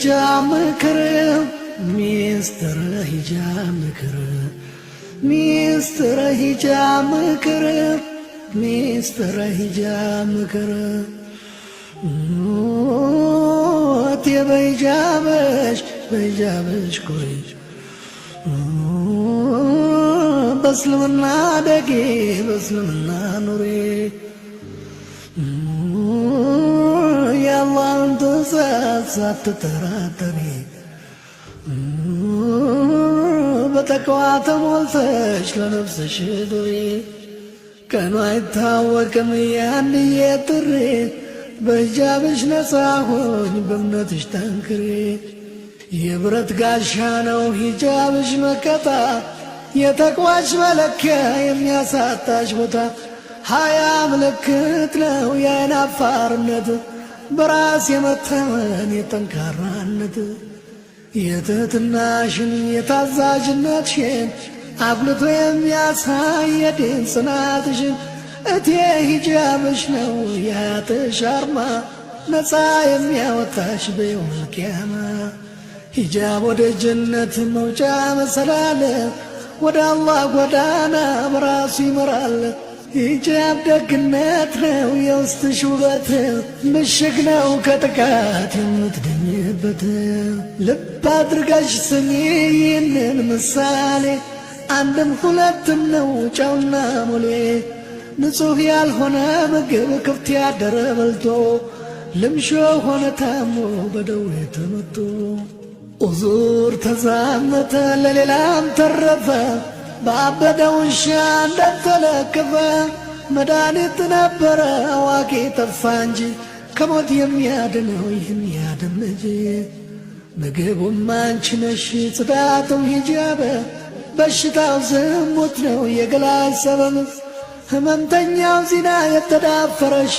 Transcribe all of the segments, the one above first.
ሂጃብ ምክር ሚስጥረ ሂጃብ ምክር ሚስጥረ ሂጃብ ምክር ሚስጥረ ሂጃብ ምክር በሂጃብሽ ቆይ በእስልምና ደጌ በእስልምና ኑሬ የአላህን ትእዛዝ ሳትጠራጠሪ በተቅዋ ተሞልተሽ ለነፍስሽ ዱሪ ቀኑ አይታወቅም ያንዬ ጥሪ በሂጃብሽ ነፃ ሆኝ በእምነትሽ ጠንክሪ የብረት ጋሻ ነው ሂጃብሽ መከታ የተቅዋሽ መለኪያ የሚያሳጣሽ ቦታ ሀያ ምልክት ነው የዓይን አፋርነት በራስ የመተመን የጠንካራነት የትህትናሽን የታዛዥነትሽን አጉልቶ የሚያሳይ የዲን ጽናትሽን እቴ ሂጃብሽ ነው የሀያትሽ አርማ ነፃ የሚያወጣሽ በየውመል ቂያማ ሂጃብ ወደ ጀነት መውጫ መሰላል ወደ አላህ ጎዳና በራሱ ይመራል ሂጃብ ደግነት ነው የውስጥሽ ውበት ምሽግ ነው ከጥቃት የምትድኝበት ልብ አድርጋሽ ስሚ ይህንን ምሳሌ አንድም ሁለትም ነው ጨውና ሞሌ ንጹሕ ያልሆነ ምግብ ክፍት ያደረ በልቶ ልምሾ ሆነ ታሞ በደዌ ተመቶ ኡዙር ተዛመተ ለሌላም ተረፈ ባበደ ውሻ እንደተለከፈ መድኃኒት ነበረ አዋቂ ጠፋ እንጂ ከሞት የሚያድነው ይህን ያድን ልጅ ምግቡም አንቺ ነሽ ጽዳቱም ሂጃብ በሽታው ዝሙት ነው የገላሽ ሰበብ ህመምተኛው ዚና የተዳፈረሽ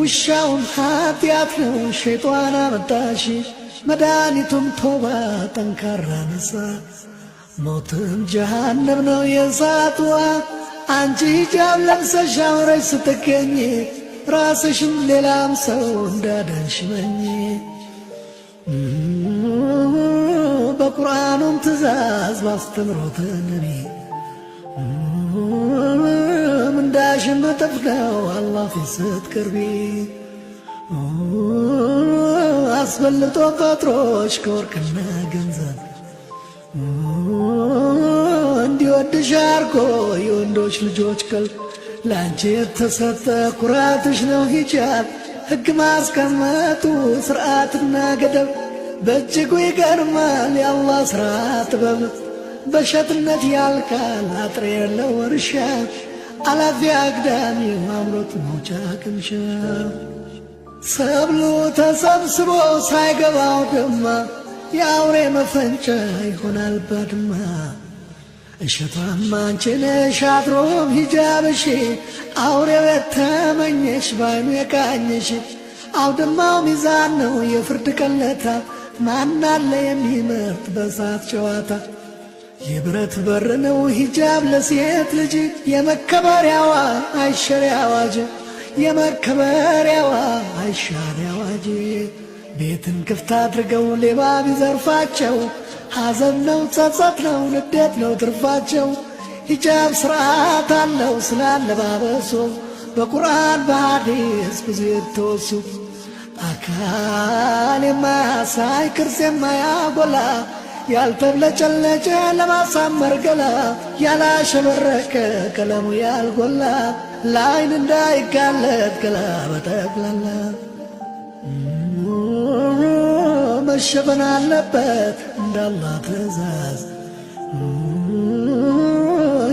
ውሻውም ኃጢአት ነው ሸይጧን አመጣሽ መድኃኒቱም ቶባ ጠንካራ ነሳ ሞትም ጀሃነም ነው የእሳትዋ አንቺ ሂጃብ ለብሰሽ አምረሽ ስትገኝ ራስሽም ሌላም ሰው እንዳዳንሽ መኝ በቁርአኑም ትእዛዝ ባስተምሮተ ነቢ ምንዳሽም እጥፍ ነው አላህ ፊት ስትቀርቢ አስበልጦ ቀጥሮሽ ከወርቅና ገንዘብ እንዲወድሽ አርጎ የወንዶች ልጆች ቀልብ ለአንቺ የተሰጠ ኩራትሽ ነው ሂጃብ ሕግ ማስቀመጡ ሥርዓትና ገደብ በእጅጉ ይገርማል የአላህ ሥራ ጥበብ በሸትነት ያልቃል አጥር የለው እርሻ አላፊ አግዳሚ አምሮት መውጫ ቅምሻ ሰብሉ ተሰብስቦ ሳይገባው ደማ የአውሬ መፈንጫ ይሆናል ባድማ እሸቷም አንቺ ነሽ አድሮም ሂጃብሽ አውሬው የተመኘሽ ባይኑ የቃኘሽ አውድማው ሚዛን ነው የፍርድ ቀለታ ማናለ የሚመርጥ በሳት ጨዋታ የብረት በር ነው ሂጃብ ለሴት ልጅ የመከበሪያዋ አይሸሪ አዋጅ የመከበሪያዋ አይሻሪ አዋጅ ቤትን ክፍት አድርገው ሌባ ቢዘርፋቸው ሐዘን ነው ጸጸት ነው ንዴት ነው ትርፋቸው ሂጃብ ሥርዓት አለው ስላለባበሱ በቁርአን በሐዲስ ብዙ የተወሱ አካል የማያሳይ ቅርጽ የማያጎላ ያልተብለጨለጨ ለማሳመር ገላ ያላሸበረቀ ቀለሙ ያልጎላ ለዓይን እንዳይጋለጥ ገላ በጠቅላላ መሸፈን አለበት እንዳላህ ትእዛዝ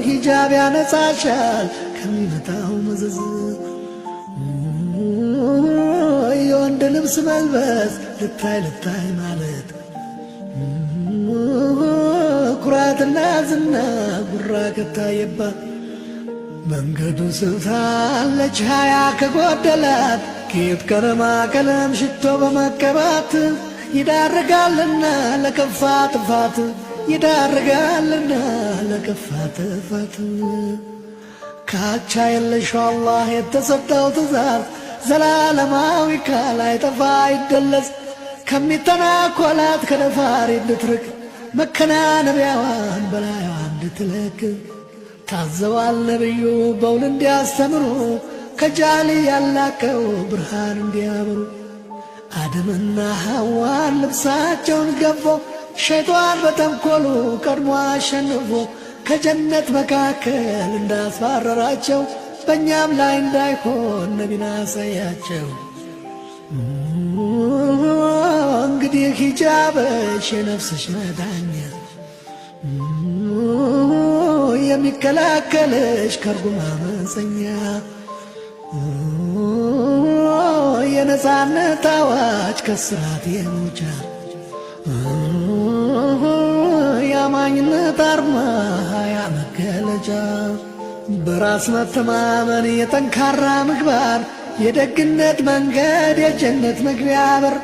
ሂጃብ ያነጻሻል ከሚመጣው መዘዝ የወንድ ልብስ መልበስ ልታይ ማለት ኩራትና ዝና ጉራ ከታየባት መንገዱ ስታለች ሀያ ከጎደላት ጌጥ ቀለማ ቀለም ሽቶ በመቀባት ይዳርጋልና ለከፋ ጥፋት ይዳርጋልና ለከፋ ጥፋት ካቻ የለሽው አላህ የተሰጠው ትእዛዝ ዘላለማዊ ካላይጠፋ አይደለስ ከሚተናኮላት ከደፋሪ እንድትርቅ መከናነቢያዋን በላይዋ እንድትለቅ ታዘዋል ነቢዩ በውል እንዲያስተምሩ ከጃሊ ያላቀው ብርሃን እንዲያበሩ አደምና ሐዋን ልብሳቸውን ገፎ ሸይጣን በተንኰሉ ቀድሞ አሸንፎ ከጀነት መካከል እንዳስባረራቸው በእኛም ላይ እንዳይሆን ነቢን አሳያቸው። እንግዲህ ሂጃብሽ የነፍስሽ መዳኛ የሚከላከልሽ ከርጉም አመፀኛ የነፃነት አዋጅ ከስራት የመውጫ የአማኝነት አርማ ሀያ መገለጫ በራስ መተማመን የጠንካራ ምግባር የደግነት መንገድ የጀነት መግቢያ በር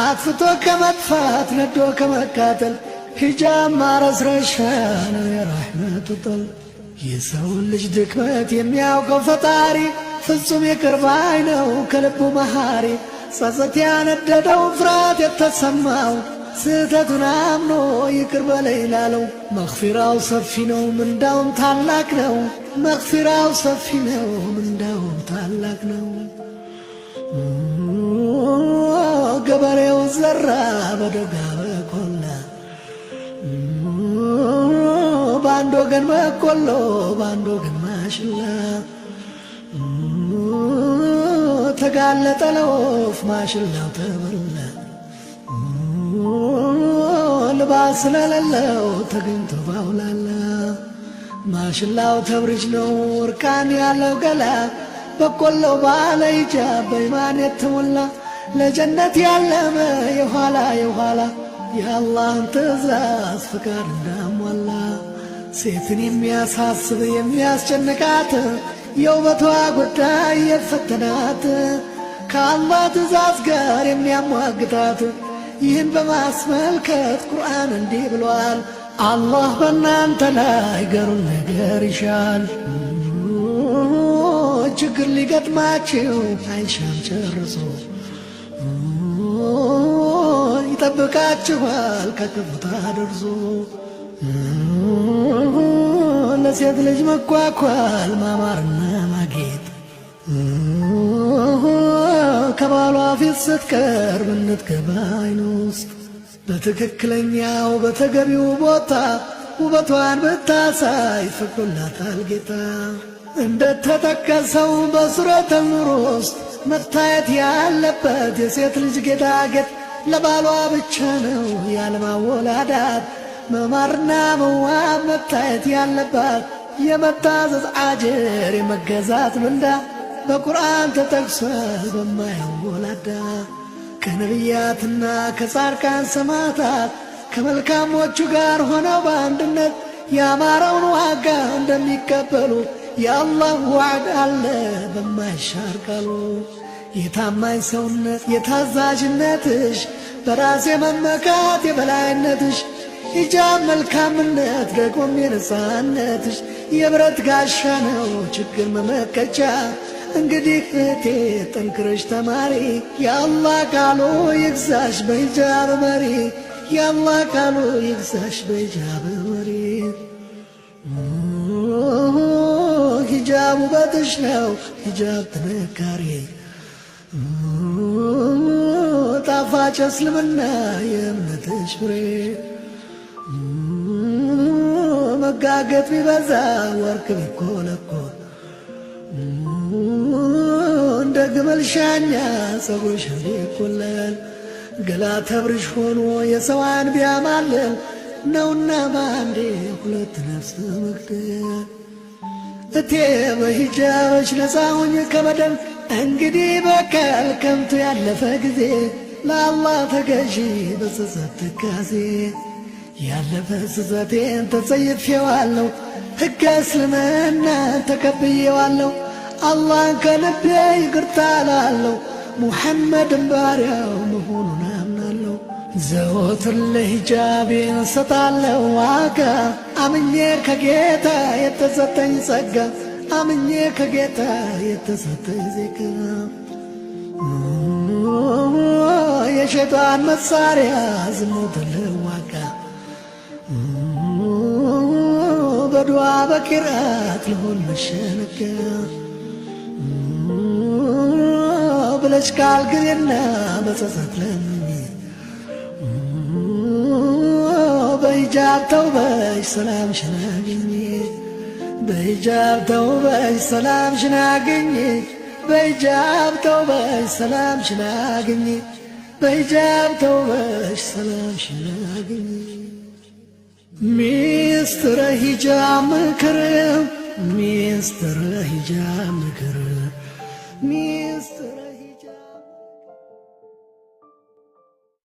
አጥፍቶ ከመጥፋት ነዶ ከመቃጠል ሂጃብ ማረስረሻ ነው የራሕመቱ ጠል የሰውን ልጅ ድክመት የሚያውቀው ፈጣሪ ፍጹም ይቅር ባይ ነው ከልቡ መሃሪ ጸጸት ያነደደው ፍርሃት የተሰማው ስህተቱን አምኖ ይቅር በለኝ ላለው መግፊራው ሰፊ ነው ምንዳውም ታላቅ ነው። መግፊራው ሰፊ ነው ምንዳውም ታላቅ ነው። ገበሬው ዘራ በደጋ በቆላ በአንድ ወገን በቆሎ በአንድ ወገን ማሽላ ተጋለጠ ለወፍ ማሽላው ተበላ ልባስ ስለሌለው ተገኝቶ ባውላላ ማሽላው ተብርጅ ነው እርቃን ያለው ገላ በቆሎው ባለ ሂጃብ በኢማን የተሞላ ለጀነት ያለመ የኋላ የኋላ የአላህን ትእዛዝ ፍቃድ እንዳሟላ ሴትን የሚያሳስብ የሚያስጨንቃት የውበቷ ጉዳይ የፈተናት ከአላህ ትእዛዝ ጋር የሚያሟግታት ይህን በማስመልከት ቁርአን እንዲህ ብሏል። አላህ በእናንተ ላይ ገሩን ነገር ይሻል ችግር ሊገጥማችሁ አይሻም ጨርሶ ይጠብቃችኋል ከክፉታ ደርሶ ለሴት ልጅ መኳኳል ማማርና ማጌጥ ከባሏ ፊት ስትቀርብ እንድትገባ ዓይን ውስጥ በትክክለኛው በተገቢው ቦታ ውበቷን ብታሳይ ፈቅዶላታል ጌታ። እንደተጠቀሰው በሱረቱ ኑር ውስጥ መታየት ያለበት የሴት ልጅ ጌጣጌጥ ለባሏ ብቻ ነው ያለማወላዳት መማርና መዋብ መታየት ያለባት የመታዘዝ አጅር የመገዛት ምንዳ በቁርአን ተጠቅሷል በማያወላዳ ከነቢያትና ከጻድቃን ሰማዕታት ከመልካሞቹ ጋር ሆነው በአንድነት ያማረውን ዋጋ እንደሚቀበሉ የአላህ ዋዕድ አለ በማይሻር ቃሉ። የታማኝ ሰውነት የታዛዥነትሽ በራስ የመመካት የበላይነትሽ ሂጃብ መልካምነት ደግሞም የነፃነትሽ የብረት ጋሻ ነው ችግር መመከቻ። እንግዲህ እህቴ ጠንክረሽ ተማሪ የአላህ ቃሉ ይግዛሽ በሂጃብ መሪ የአላህ ቃሉ ይግዛሽ በሂጃብ መሪ። ሂጃብ ውበትሽ ነው ሂጃብ ጥንካሬ ጣፋጭ እስልምና የእምነትሽ ፍሬ መጋገጥ ቢበዛ ወርቅ ቢኮለኮል እንደ ግመል ሻኛ ፀጉርሽ ቢቆለል ገላ ተብርሽ ሆኖ የሰው ዓይን ቢያማልል ነውና በአንዴ ሁለት ነፍስ መግደል። እቴ በሂጃብሽ ነፃ ሁኚ ከበደል እንግዲህ በቀል ከንቱ ያለፈ ጊዜ ለአላህ ተገዢ በጸጸት ትካዜ ያለፈ ስህተቴን ተጸይፌዋለሁ ሕገ እስልምና ተቀብዬዋለሁ አላህን ከልቤ ይቅርታ እላለሁ ሙሐመድን ባሪያው መሆኑን አምናለሁ። ዘወትር ለሂጃቤን እሰጣለሁ ዋጋ አምኜ ከጌታ የተሰጠኝ ጸጋ አምኜ ከጌታ የተሰጠኝ ዜጋ የሸይጣን መሳሪያ ዝሙት ልዋጋ በዱዓ በቂራት ልሆን መሸነጋ ብለሽ ቃል ግቢና በጸጸት ለምኝ በሂጃብ ተውበሽ ሰላምሽን አግኝ በሂጃብ ተውበሽ ሰላምሽን አግኝ በሂጃብ ተውበሽ ሰላምሽን አግኝ በሂጃብ ተውበሽ ሰላምሽን አግኝ ሚስጥረ ሂጃብ ምክር ሚስጥረ ሂጃብ ምክር ሚስጥረ